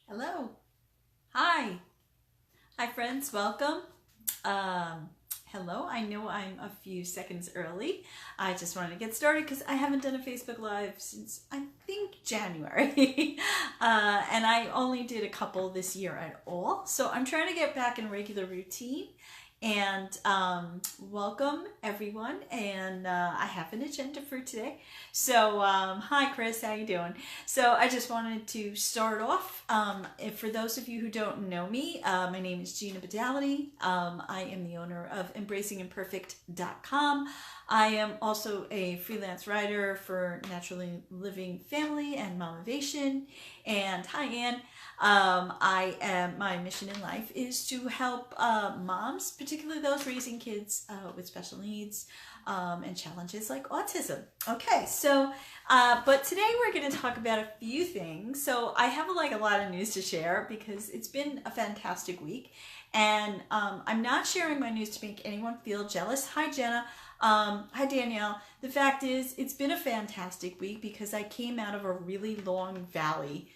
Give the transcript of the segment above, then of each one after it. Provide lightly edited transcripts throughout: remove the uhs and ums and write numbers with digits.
Hello. Hi. Hi, friends. Welcome. Hello. I know I'm a few seconds early. I just wanted to get started because I haven't done a Facebook Live since I think January. And I only did a couple this year at all. So I'm trying to get back in regular routine. And welcome everyone. And I have an agenda for today. So hi Chris, how you doing? So I just wanted to start off. For those of you who don't know me, my name is Gina Badality. I am the owner of embracingimperfect.com. I am also a freelance writer for Naturally Living Family and Momivation. And hi Ann. My mission in life is to help moms, particularly those raising kids with special needs and challenges like autism. Okay, so but today we're going to talk about a few things. So I have a lot of news to share because it's been a fantastic week, and I'm not sharing my news to make anyone feel jealous. Hi Jenna. Hi Danielle. The fact is, it's been a fantastic week because I came out of a really long valley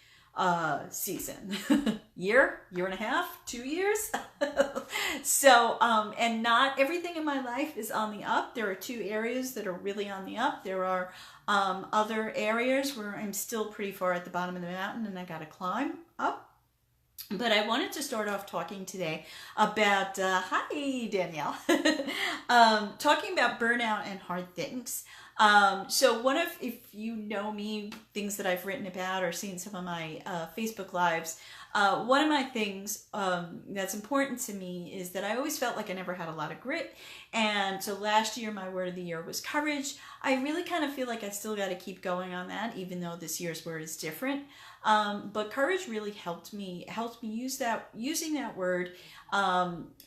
season. year and a half, 2 years. So and not everything in my life is on the up. There are two areas that are really on the up. There are other areas where I'm still pretty far at the bottom of the mountain and I gotta climb up. But I wanted to start off talking today about, hi Danielle, talking about burnout and hard things. So if you know me, things that I've written about or seen some of my Facebook Lives, one of my things that's important to me is that I always felt like I never had a lot of grit. And so last year, my word of the year was courage. I really kind of feel like I still got to keep going on that, even though this year's word is different. But courage really helped me using that word,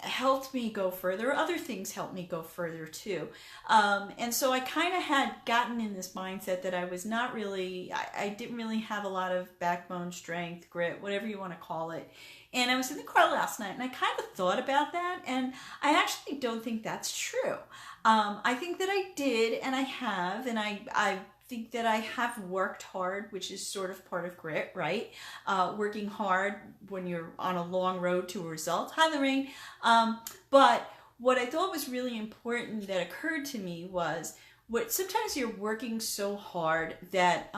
helped me go further. Other things helped me go further too. And so I kind of had gotten in this mindset that I was not really, I didn't really have a lot of backbone, strength, grit, whatever you want to call it. And I was in the car last night and I kind of thought about that, and I actually don't think that's true. I think that I did, and I have, and I think that I have worked hard, which is sort of part of grit, right? Working hard when you're on a long road to a result. Hi, Lorraine. But what I thought was really important that occurred to me was sometimes you're working so hard that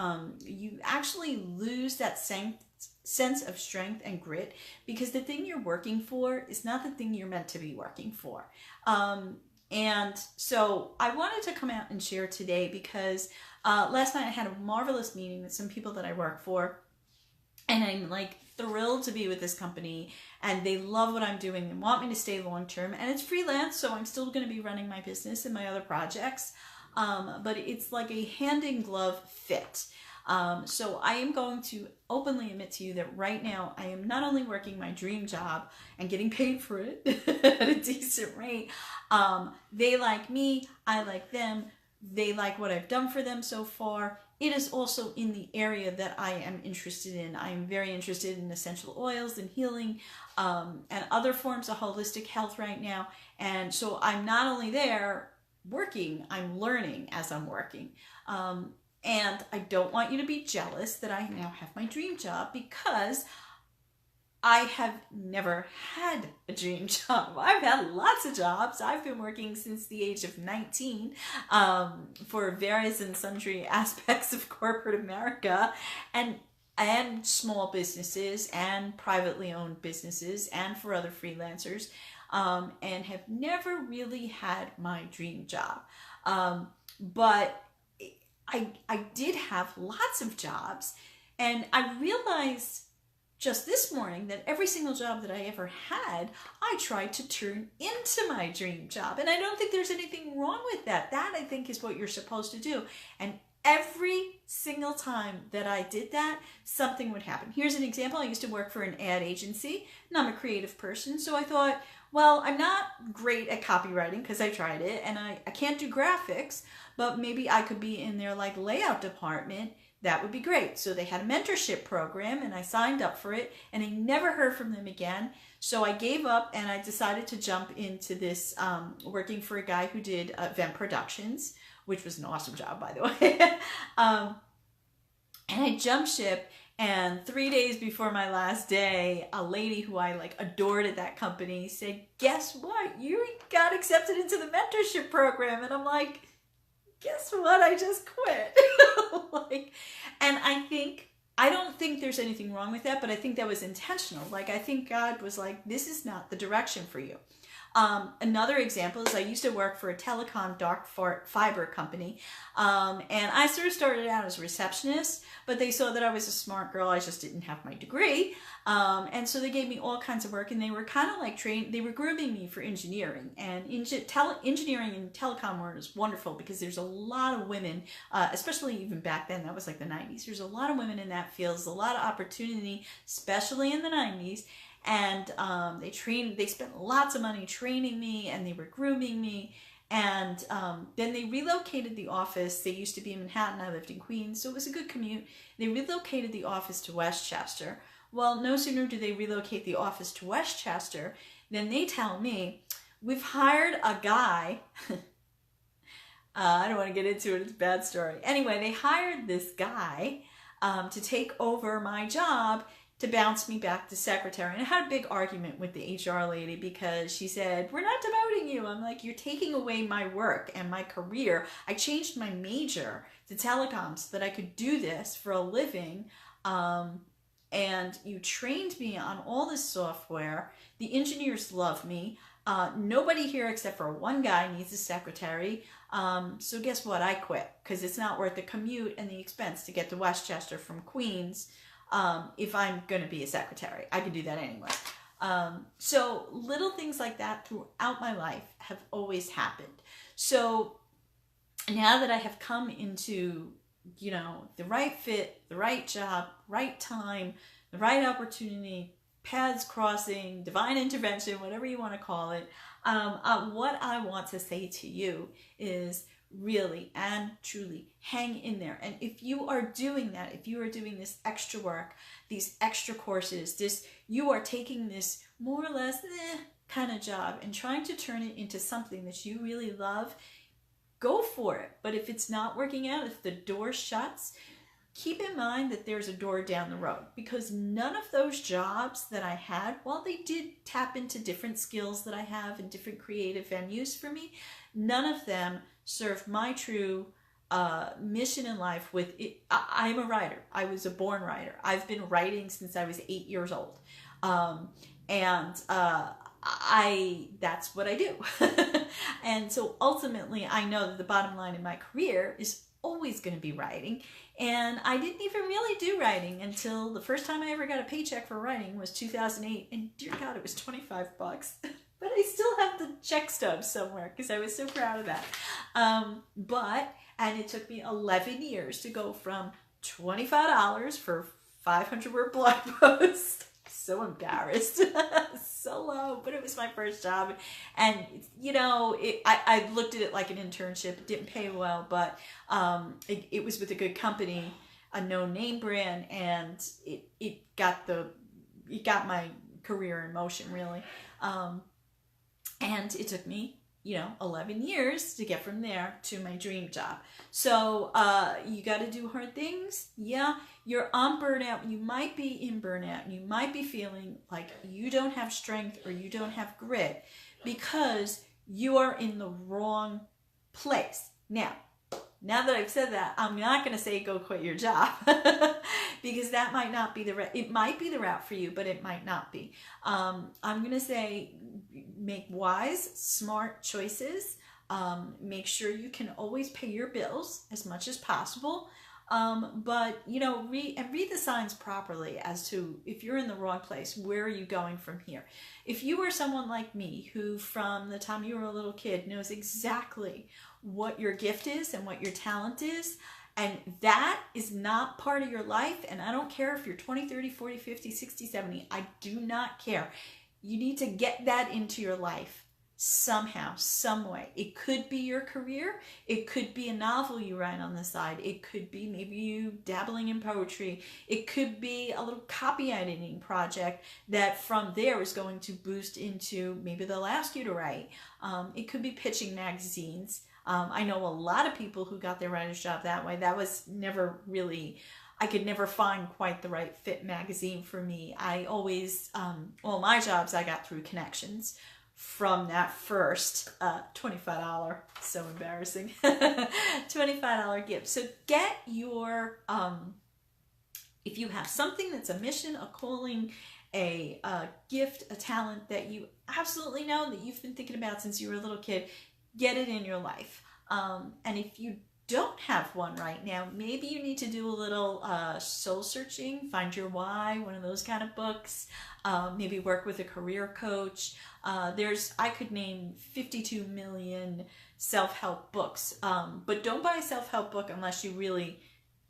you actually lose that sense of strength and grit, because the thing you're working for is not the thing you're meant to be working for. And so I wanted to come out and share today because last night I had a marvelous meeting with some people that I work for, and I'm thrilled to be with this company, and they love what I'm doing and want me to stay long term. And it's freelance, so I'm still going to be running my business and my other projects, but it's like a hand in glove fit. So I am going to openly admit to you that right now I am not only working my dream job and getting paid for it at a decent rate. They like me, I like them, they like what I've done for them so far. It is also in the area that I am interested in. I am very interested in essential oils and healing, and other forms of holistic health right now. And so I'm not only there working, I'm learning as I'm working. And I don't want you to be jealous that I now have my dream job, because I have never had a dream job. I've had lots of jobs. I've been working since the age of 19 for various and sundry aspects of corporate America, and small businesses and privately owned businesses and for other freelancers, and have never really had my dream job. But I did have lots of jobs, and I realized just this morning that every single job that I ever had, I tried to turn into my dream job. And I don't think there's anything wrong with that. That, I think, is what you're supposed to do. And every single time that I did that, something would happen. Here's an example. I used to work for an ad agency, and I'm a creative person. So I thought, well, I'm not great at copywriting because I tried it, and I can't do graphics, but maybe I could be in their layout department. That would be great. So they had a mentorship program, and I signed up for it, and I never heard from them again. So I gave up, and I decided to jump into this, working for a guy who did event productions, which was an awesome job, by the way. And I jumped ship, And 3 days before my last day, a lady who I like adored at that company said, guess what? You got accepted into the mentorship program. And I'm like, guess what? I just quit. Like, and I don't think there's anything wrong with that, but I think that was intentional. Like, I think God was like, this is not the direction for you. Another example is I used to work for a telecom dark fiber company, and I sort of started out as a receptionist, but they saw that I was a smart girl. I just didn't have my degree, and so they gave me all kinds of work, and they were kind of like they were grooming me for engineering, and engineering and telecom work is wonderful because there's a lot of women, especially even back then, that was like the 90s, there's a lot of women in that field, there's a lot of opportunity, especially in the 90s. And they spent lots of money training me, and they were grooming me. And then they relocated the office. They used to be in Manhattan. I lived in Queens, so it was a good commute. They relocated the office to Westchester. Well, no sooner do they relocate the office to Westchester than they tell me, we've hired a guy. I don't want to get into it. It's a bad story. Anyway, they hired this guy to take over my job, to bounce me back to secretary. And I had a big argument with the HR lady because she said, we're not demoting you. I'm like, you're taking away my work and my career. I changed my major to telecoms so that I could do this for a living. And you trained me on all this software. The engineers love me. Nobody here except for one guy needs a secretary. So guess what? I quit because it's not worth the commute and the expense to get to Westchester from Queens. If I'm going to be a secretary, I can do that anyway. So little things like that throughout my life have always happened. So now that I have come into, the right fit, the right job, right time, the right opportunity, paths crossing, divine intervention, whatever you want to call it, what I want to say to you is, really and truly hang in there. And if you are doing that, if you are doing this extra work, these extra courses, you are taking this more or less kind of job and trying to turn it into something that you really love, go for it. But if it's not working out, if the door shuts, keep in mind that there's a door down the road, because none of those jobs that I had, while they did tap into different skills that I have in different creative venues for me, none of them serve my true mission in life with it. I'm a writer. I was a born writer. I've been writing since I was 8 years old. That's what I do. And so ultimately I know that the bottom line in my career is always going to be writing. And I didn't even really do writing until the first time I ever got a paycheck for writing was 2008. And dear God, it was $25. But I still have the check stub somewhere because I was so proud of that. And it took me 11 years to go from $25 for 500-word blog post. So embarrassed. So low, but it was my first job. And, I looked at it like an internship. It didn't pay well, but it was with a good company, a no-name brand, and it got my career in motion, really. And it took me, 11 years to get from there to my dream job. So you got to do hard things. Yeah, you're on burnout. You might be in burnout. You might be feeling like you don't have strength or you don't have grit because you are in the wrong place. Now that I've said that, I'm not going to say go quit your job because that might not be it might be the route for you, but it might not be. I'm going to say make wise, smart choices. Make sure you can always pay your bills as much as possible. But read the signs properly as to if you're in the wrong place, where are you going from here? If you are someone like me who from the time you were a little kid knows exactly what your gift is and what your talent is, and that is not part of your life, and I don't care if you're 20, 30, 40, 50, 60, 70, I do not care. You need to get that into your life somehow, some way. It could be your career. It could be a novel you write on the side. It could be maybe you dabbling in poetry. It could be a little copy editing project that from there is going to boost into maybe they'll ask you to write. It could be pitching magazines. I know a lot of people who got their writer's job that way. That was never really I could never find quite the right fit magazine for me. I always, all my jobs I got through connections from that first $25, so embarrassing, $25 gift. So get your, if you have something that's a mission, a calling, a gift, a talent that you absolutely know that you've been thinking about since you were a little kid, get it in your life. And if you don't have one right now, maybe you need to do a little soul searching, find your why, one of those kind of books. Maybe work with a career coach. I could name 52 million self-help books, but don't buy a self-help book unless you really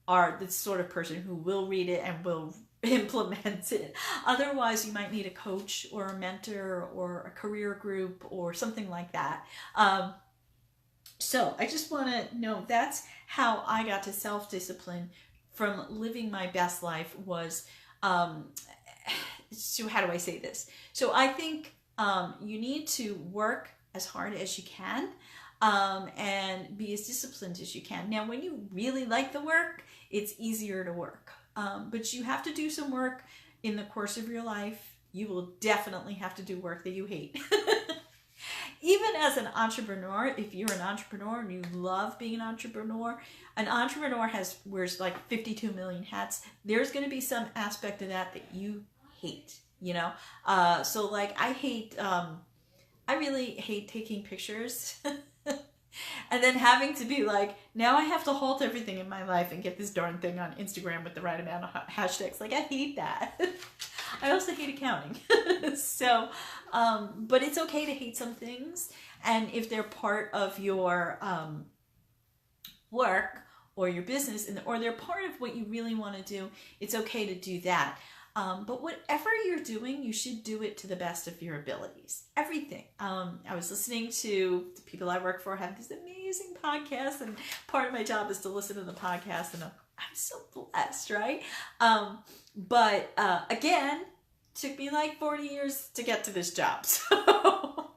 are the sort of person who will read it and will implement it. Otherwise, you might need a coach or a mentor or a career group or something like that. So I just want to know that's how I got to self-discipline from living my best life was, so how do I say this? So I think you need to work as hard as you can and be as disciplined as you can. Now, when you really like the work, it's easier to work. But you have to do some work in the course of your life. You will definitely have to do work that you hate. Even as an entrepreneur, if you're an entrepreneur and you love being an entrepreneur wears like 52 million hats. There's going to be some aspect of that you hate, you know? So like I really hate taking pictures and then having to be like, now I have to halt everything in my life and get this darn thing on Instagram with the right amount of hashtags. Like, I hate that. I also hate accounting. So, but it's okay to hate some things. And if they're part of your work or your business, or they're part of what you really want to do, it's okay to do that. But whatever you're doing, you should do it to the best of your abilities. Everything. I was listening to the people I work for have this amazing podcast, and part of my job is to listen to the podcast, and I'm so blessed, right? But again, took me like 40 years to get to this job. So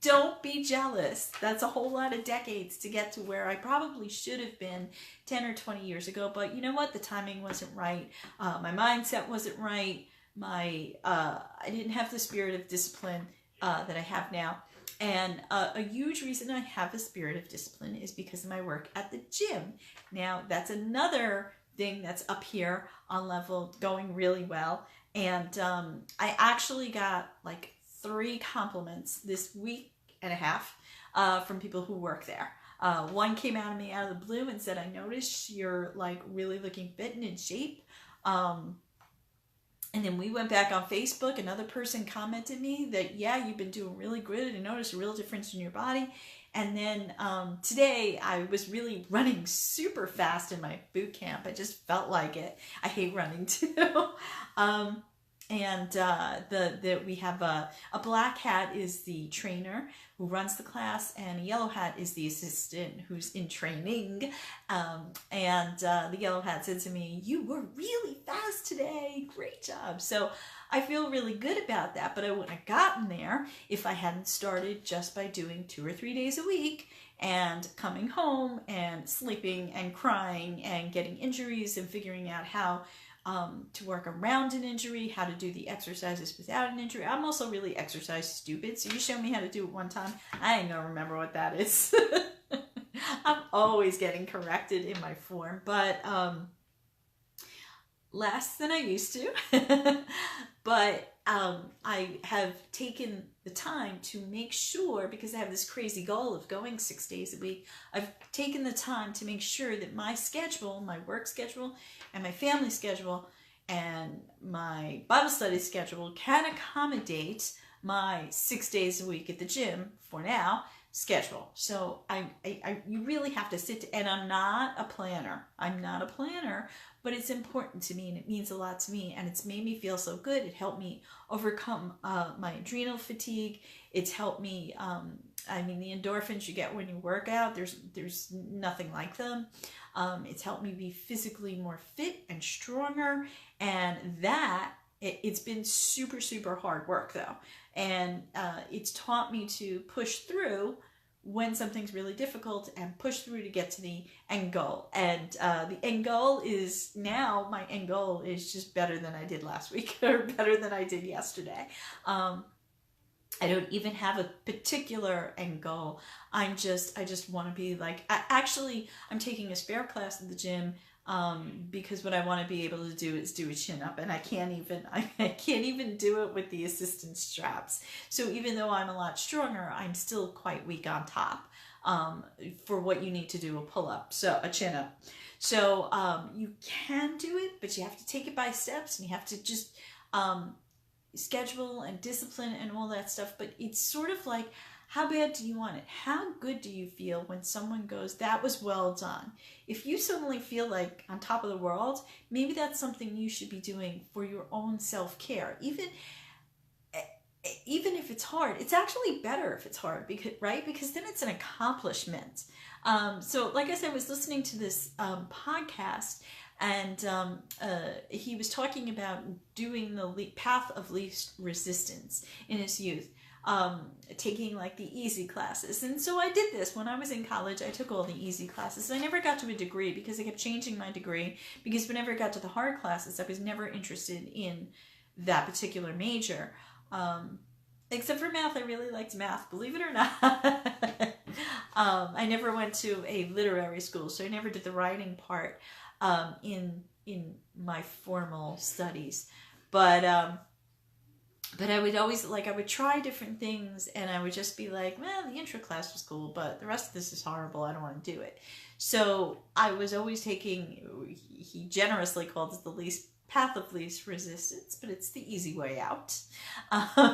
don't be jealous. That's a whole lot of decades to get to where I probably should have been 10 or 20 years ago. But you know what? The timing wasn't right. My mindset wasn't right. I didn't have the spirit of discipline that I have now. And a huge reason I have a spirit of discipline is because of my work at the gym. Now, that's another thing that's up here on level, going really well. And I actually got like 3 compliments this week and a half from people who work there. One came out of me out of the blue and said, I noticed you're like really looking fit and in shape. And then we went back on Facebook. Another person commented me that, yeah, you've been doing really good. I noticed a real difference in your body. And then today I was really running super fast in my boot camp. I just felt like it. I hate running too. And we have a black hat is the trainer who runs the class, and a yellow hat is the assistant who's in training. And the yellow hat said to me, you were really fast today. Great job. So I feel really good about that, but I wouldn't have gotten there if I hadn't started just by doing 2 or 3 days a week and coming home and sleeping and crying and getting injuries and figuring out how to work around an injury, how to do the exercises without an injury. I'm also really exercise stupid, so you show me how to do it one time, I ain't gonna remember what that is. I'm always getting corrected in my form, but less than I used to. But I have taken the time to make sure, because I have this crazy goal of going 6 days a week, I've taken the time to make sure that my schedule, my work schedule, and my family schedule, and my Bible study schedule can accommodate my 6 days a week at the gym, for now, schedule. So you really have to sit, and I'm not a planner. But it's important to me, and it means a lot to me, and it's made me feel so good. It helped me overcome my adrenal fatigue. It's helped me, the endorphins you get when you work out, there's nothing like them. It's helped me be physically more fit and stronger, and it's been super, super hard work though. And it's taught me to push through when something's really difficult and push through to get to the end goal. And the end goal is now, my end goal is just better than I did last week or better than I did yesterday. I don't even have a particular end goal. I just want to be like, I'm taking a spare class at the gym because what I want to be able to do is do a chin up, and I can't even do it with the assistance straps. So even though I'm a lot stronger, I'm still quite weak on top for what you need to do a pull up, so a chin up. So you can do it, but you have to take it by steps, and you have to just schedule and discipline and all that stuff. But it's sort of like, how bad do you want it? How good do you feel when someone goes, that was well done? If you suddenly feel like on top of the world, maybe that's something you should be doing for your own self-care. Even if it's hard, it's actually better if it's hard, because then it's an accomplishment. So like I said, I was listening to this podcast, and he was talking about doing the path of least resistance in his youth, taking like the easy classes. And so I did this when I was in college. I took all the easy classes. I never got to a degree because I kept changing my degree, because whenever I got to the hard classes, I was never interested in that particular major. Except for math. I really liked math, believe it or not. I never went to a literary school, so I never did the writing part in my formal studies. But I would always, I would try different things, and I would just be like, well, the intro class was cool, but the rest of this is horrible. I don't want to do it. So I was always taking, he generously called it the path of least resistance, but it's the easy way out,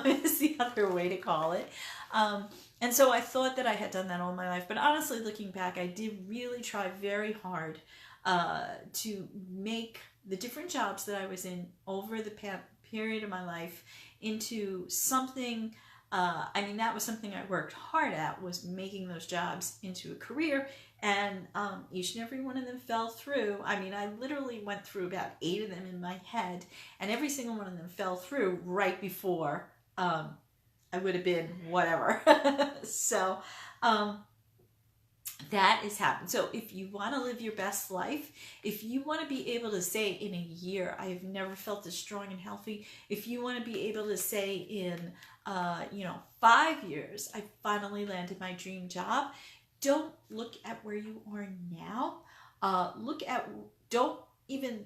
is the other way to call it. And so I thought that I had done that all my life, but honestly, looking back, I did really try very hard to make the different jobs that I was in over the period of my life into something. That was something I worked hard at, was making those jobs into a career, and each and every one of them fell through. I literally went through about 8 of them in my head, and every single one of them fell through right before I would have been whatever. So that is happening. So if you want to live your best life, if you want to be able to say in a year, I have never felt as strong and healthy, if you want to be able to say in 5 years, I finally landed my dream job, don't look at where you are now. Don't even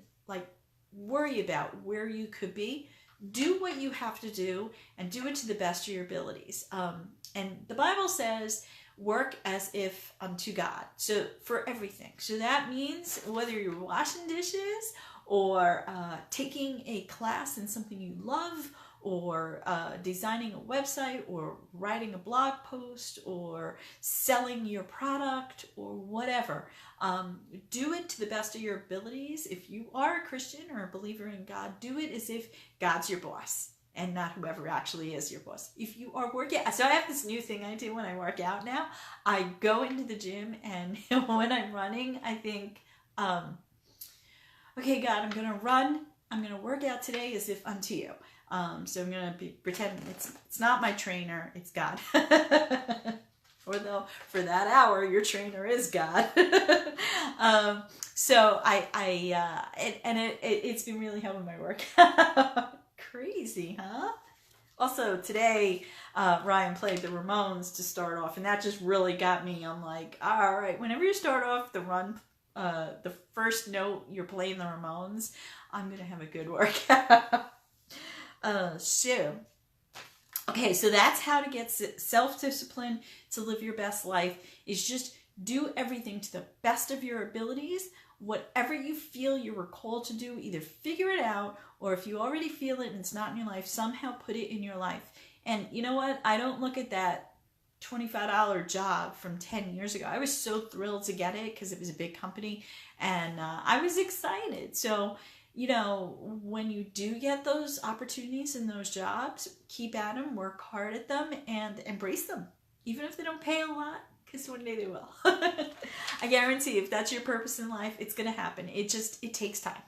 worry about where you could be. Do what you have to do, and do it to the best of your abilities. And the Bible says, work as if unto God. So for everything. So that means whether you're washing dishes, or taking a class in something you love, or designing a website, or writing a blog post, or selling your product, or whatever. Do it to the best of your abilities. If you are a Christian or a believer in God, do it as if God's your boss, and not whoever actually is your boss. If you are working, so I have this new thing I do when I work out now. I go into the gym, and when I'm running, I think, okay, God, I'm going to run. I'm going to work out today as if unto you. So I'm going to be pretending it's not my trainer, it's God. Although for that hour, your trainer is God. So it's been really helping my workout. Crazy, huh? Also today, Ryan played the Ramones to start off, and that just really got me. I'm like, all right, whenever you start off the run, the first note you're playing the Ramones, I'm going to have a good workout. Okay, so that's how to get self-discipline to live your best life, is just do everything to the best of your abilities. Whatever you feel you were called to do, either figure it out, or if you already feel it and it's not in your life, somehow put it in your life. And you know what? I don't look at that $25 job from 10 years ago. I was so thrilled to get it because it was a big company, and I was excited. So when you do get those opportunities in those jobs, keep at them, work hard at them, and embrace them. Even if they don't pay a lot, because one day they will. I guarantee if that's your purpose in life, it's going to happen. It takes time.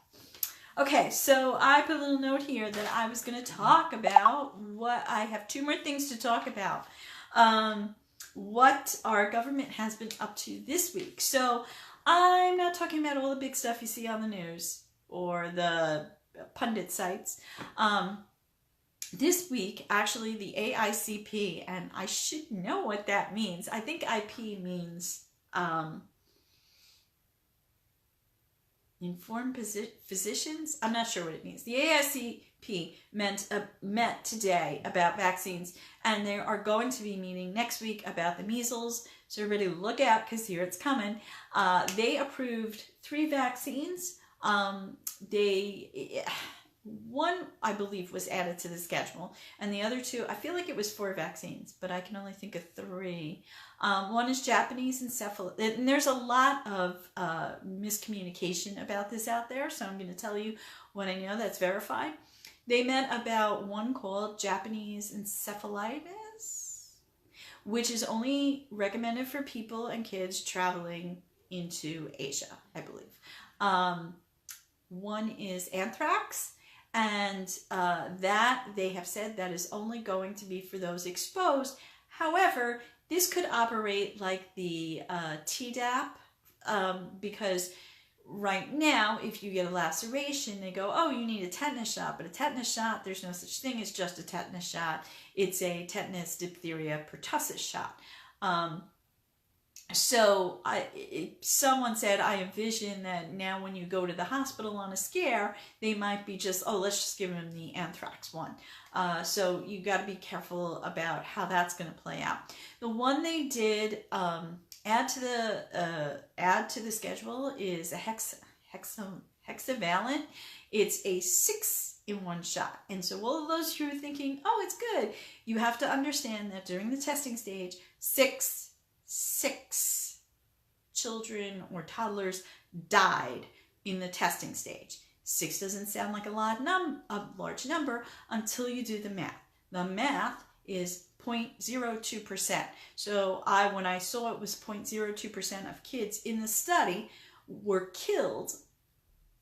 Okay, so I put a little note here that I was going to talk about I have 2 more things to talk about. what our government has been up to this week. So I'm not talking about all the big stuff you see on the news or the pundit sites. This week, actually, the AICP, and I should know what that means. I think IP means informed physicians. I'm not sure what it means. The AICP met today about vaccines, and they are going to be meeting next week about the measles. So everybody look out, because here it's coming. They approved 3 vaccines. One, I believe, was added to the schedule, and the other 2, I feel like it was 4 vaccines, but I can only think of 3. One is Japanese encephalitis, and there's a lot of miscommunication about this out there, so I'm going to tell you what I know that's verified. They met about one called Japanese encephalitis, which is only recommended for people and kids traveling into Asia, I believe. One is anthrax. And that, they have said, that is only going to be for those exposed. However, this could operate like the Tdap, because right now, if you get a laceration, they go, oh, you need a tetanus shot. But a tetanus shot, there's no such thing as just a tetanus shot. It's a tetanus, diphtheria, pertussis shot. So someone said, I envision that now when you go to the hospital on a scare, they might be just, oh, let's just give them the anthrax one. So you got to be careful about how that's going to play out. The one they did add to the schedule is a hexavalent. It's a 6-in-1 shot. And so all of those who are thinking, oh, it's good, you have to understand that during the testing stage, 6 children or toddlers died in the testing stage. 6 doesn't sound like a large number until you do the math. The math is 0.02%. So when I saw it was 0.02% of kids in the study were killed,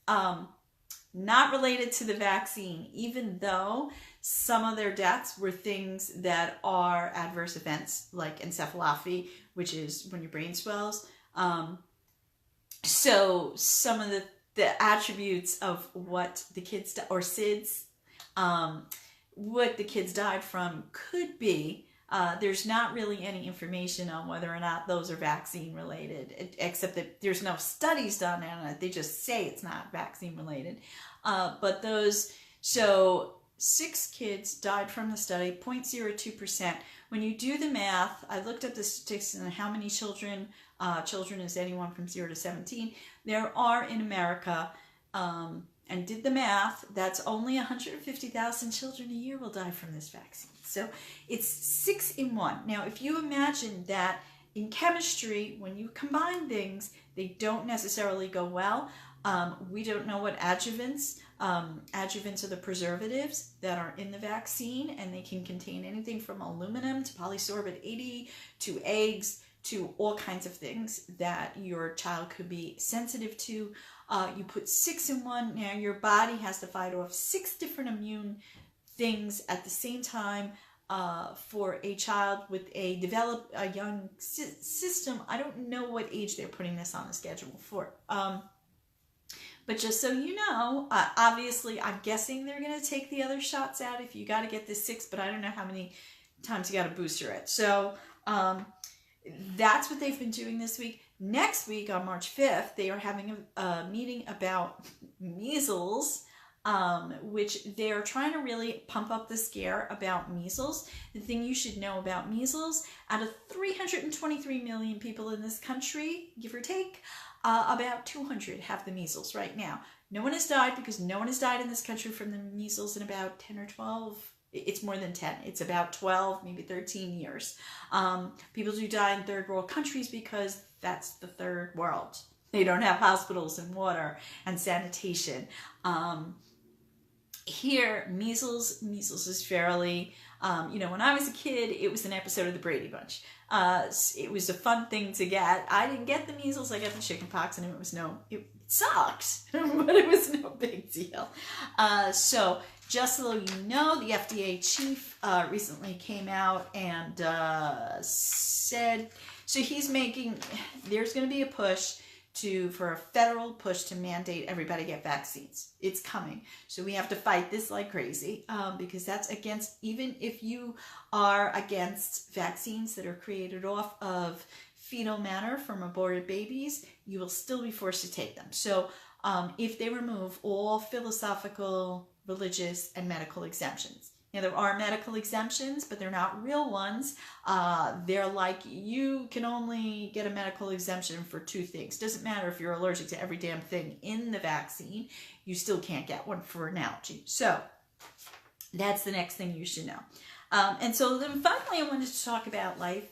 not related to the vaccine, even though some of their deaths were things that are adverse events, like encephalopathy, which is when your brain swells. So some of the attributes of what the kids, or SIDS, what the kids died from could be, there's not really any information on whether or not those are vaccine related, except that there's no studies done on it. They just say it's not vaccine related. But those, so 6 kids died from the study, 0.02%. When you do the math, I looked up the statistics on how many children is anyone from 0 to 17, there are in America, and did the math, that's only 150,000 children a year will die from this vaccine. So it's 6-in-1. Now, if you imagine that in chemistry, when you combine things, they don't necessarily go well. We don't know what adjuvants are the preservatives that are in the vaccine, and they can contain anything from aluminum to polysorbate 80 to eggs to all kinds of things that your child could be sensitive to. You put 6-in-1. Now your body has to fight off 6 different immune things at the same time for a child with a young system. I don't know what age they're putting this on the schedule for. But just so you know, obviously, I'm guessing they're going to take the other shots out if you got to get the 6, but I don't know how many times you got to booster it. So that's what they've been doing this week. Next week, on March 5th, they are having a meeting about measles, which they're trying to really pump up the scare about measles. The thing you should know about measles, out of 323 million people in this country, give or take, about 200 have the measles right now. No one has died, because no one has died in this country from the measles in about 10 or 12. It's more than 10. It's about 12, maybe 13 years. People do die in third world countries because that's the third world. They don't have hospitals and water and sanitation. Here, measles is fairly, when I was a kid, it was an episode of the Brady Bunch. It was a fun thing to get. I didn't get the measles, I got the chickenpox, and it sucked, but it was no big deal. So just so you know, the FDA chief recently came out and said, so there's going to be a push for a federal push to mandate everybody get vaccines. It's coming. So we have to fight this like crazy because that's against, even if you are against vaccines that are created off of fetal matter from aborted babies, you will still be forced to take them. So if they remove all philosophical, religious, and medical exemptions. Now, there are medical exemptions, but they're not real ones. They're like, you can only get a medical exemption for 2 things. Doesn't matter if you're allergic to every damn thing in the vaccine, you still can't get one for an allergy. So that's the next thing you should know. And so then finally, I wanted to talk about life,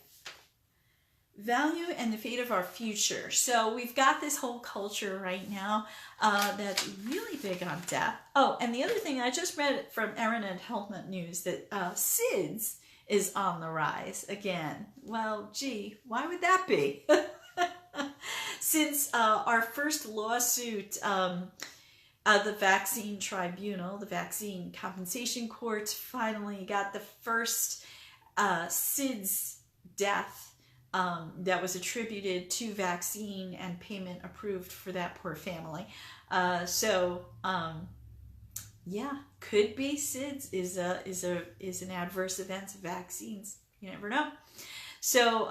value, and the fate of our future. So we've got this whole culture right now that's really big on death. Oh, and the other thing, I just read from Erin at Health Nut News that SIDS is on the rise again. Well, gee, why would that be? Since our first lawsuit, the vaccine tribunal, the vaccine compensation courts, finally got the first SIDS death that was attributed to vaccine and payment approved for that poor family. Yeah, could be SIDS is an adverse event of vaccines. You never know. So,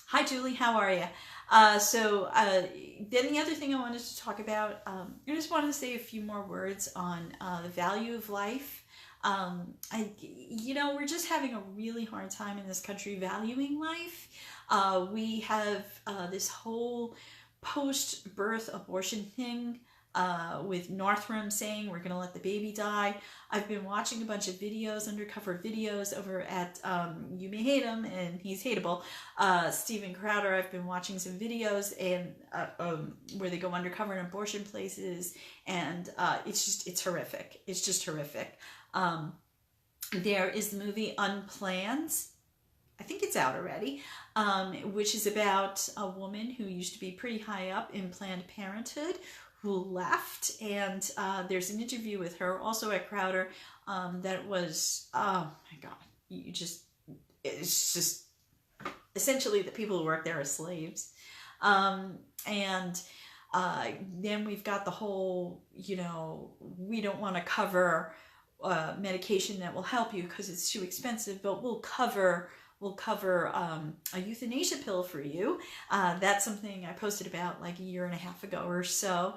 hi Julie, how are you? Then the other thing I wanted to talk about, I just wanted to say a few more words on the value of life. We're just having a really hard time in this country valuing life. We have this whole post-birth abortion thing with Northram saying we're going to let the baby die. I've been watching a bunch of videos, undercover videos over at, you may hate him and he's hateable, Steven Crowder. I've been watching some videos and where they go undercover in abortion places, and it's horrific. It's just horrific. There is the movie Unplanned. I think it's out already, which is about a woman who used to be pretty high up in Planned Parenthood who left, and there's an interview with her also at Crowder that was, oh my God, it's just essentially the people who work there are slaves. Then we've got the whole, we don't want to cover medication that will help you because it's too expensive, but we'll cover a euthanasia pill for you. That's something I posted about like a year and a half ago or so.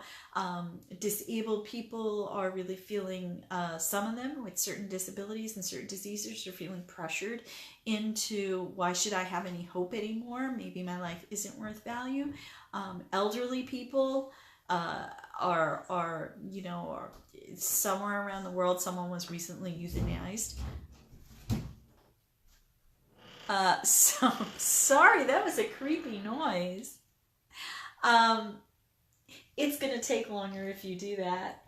Disabled people are really feeling, some of them with certain disabilities and certain diseases are feeling pressured into, why should I have any hope anymore? Maybe my life isn't worth value. Elderly people are somewhere around the world, someone was recently euthanized. So sorry, that was a creepy noise. It's gonna take longer if you do that.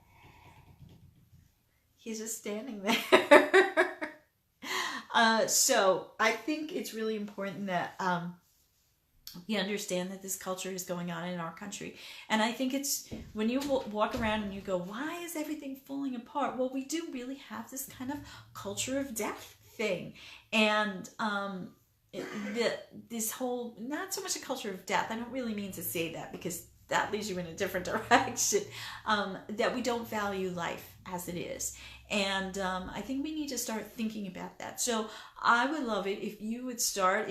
He's just standing there. So I think it's really important that we understand that this culture is going on in our country. And I think it's, when you walk around and you go, why is everything falling apart? Well, we do really have this kind of culture of death thing. And this whole, not so much a culture of death, I don't really mean to say that because that leads you in a different direction, that we don't value life as it is. And I think we need to start thinking about that. So I would love it if you would start,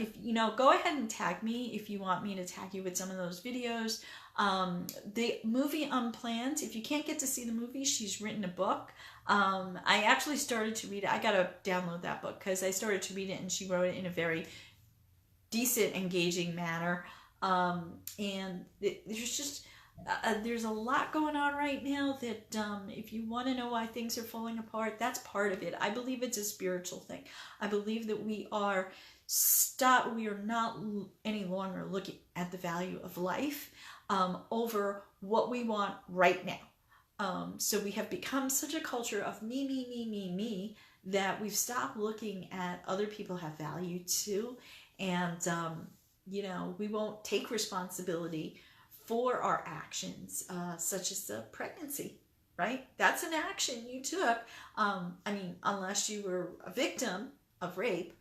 go ahead and tag me if you want me to tag you with some of those videos. The movie Unplanned, if you can't get to see the movie, she's written a book. I actually started to read it. I got to download that book because I started to read it and she wrote it in a very decent, engaging manner. And there's just, there's a lot going on right now that if you want to know why things are falling apart, that's part of it. I believe it's a spiritual thing. I believe that we are not any longer looking at the value of life over what we want right now. So we have become such a culture of me, that we've stopped looking at other people have value too. And, we won't take responsibility for our actions, such as the pregnancy. right? That's an action you took. I mean, unless you were a victim of rape,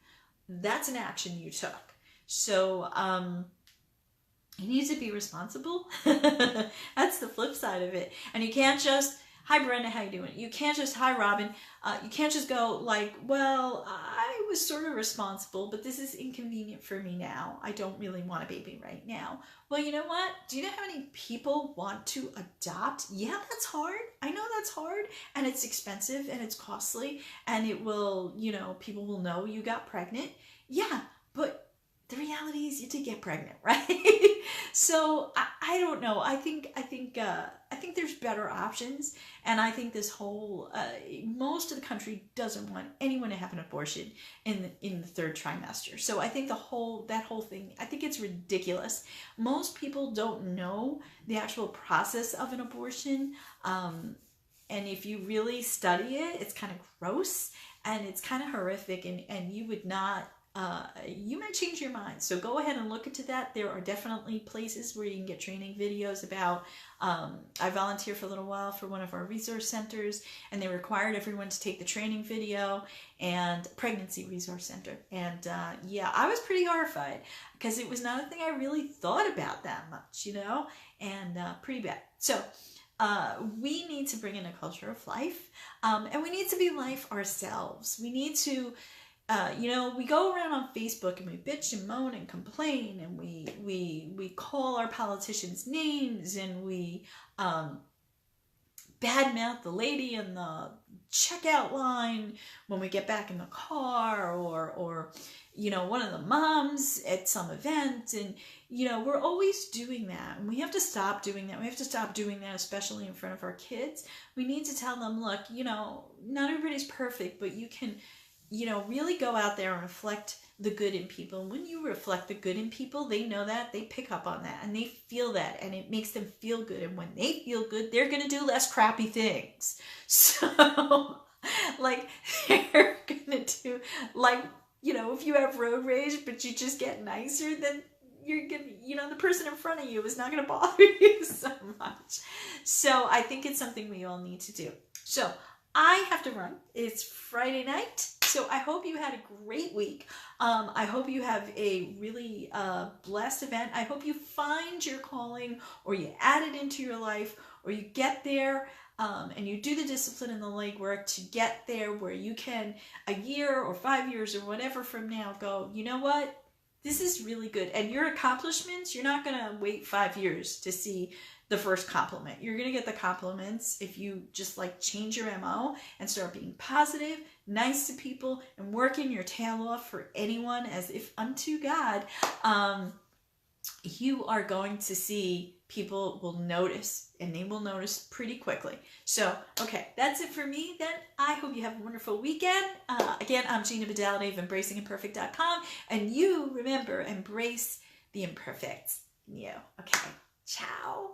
that's an action you took. So you need to be responsible. That's the flip side of it. And you can't just, hi Brenda, how you doing? You can't just, hi Robin. You can't just go like, well, I was sort of responsible, but this is inconvenient for me now. I don't really want a baby right now. Well, you know what? Do you know how many people want to adopt? Yeah, that's hard. I know that's hard, and it's expensive and it's costly, and it will, you know, people will know you got pregnant. Yeah, but the reality is you did get pregnant, right? So I don't know. I think there's better options, and I think this whole most of the country doesn't want anyone to have an abortion in the third trimester. So I think that whole thing, I think it's ridiculous. Most people don't know the actual process of an abortion, and if you really study it, it's kind of gross and it's kind of horrific, and you would not. You might change your mind. So go ahead and look into that. There are definitely places where you can get training videos about, I volunteered for a little while for one of our resource centers, and they required everyone to take the training video, and pregnancy resource center. And yeah, I was pretty horrified because it was not a thing I really thought about that much, you know, and pretty bad. So we need to bring in a culture of life, and we need to be life ourselves. We need to you know, we go around on Facebook and we bitch and moan and complain, and we call our politicians names, and we badmouth the lady in the checkout line when we get back in the car, or you know, one of the moms at some event. And you know, we're always doing that, and we have to stop doing that. We have to stop doing that, especially in front of our kids. We need to tell them, look, you know, not everybody's perfect, but you can, you know, really go out there and reflect the good in people. And when you reflect the good in people, they know that, they pick up on that, and they feel that, and it makes them feel good. And when they feel good, they're going to do less crappy things. So, like, they're going to do, like, you know, if you have road rage, but you just get nicer, then you're going to, you know, the person in front of you is not going to bother you so much. So I think it's something we all need to do. So I have to run. It's Friday night, so I hope you had a great week. I hope you have a really blessed event. I hope you find your calling, or you add it into your life, or you get there and you do the discipline and the legwork to get there where you can, a year or 5 years or whatever from now, go, you know what? This is really good. And your accomplishments, you're not going to wait 5 years to see the first compliment. You're going to get the compliments if you just like change your MO and start being positive, nice to people, and working your tail off for anyone as if unto God. You are going to see people will notice, and they will notice pretty quickly. So, okay, that's it for me then. I hope you have a wonderful weekend. Again, I'm Gina Badality of EmbracingImperfect.com, and you remember, embrace the imperfect in you. Okay, ciao.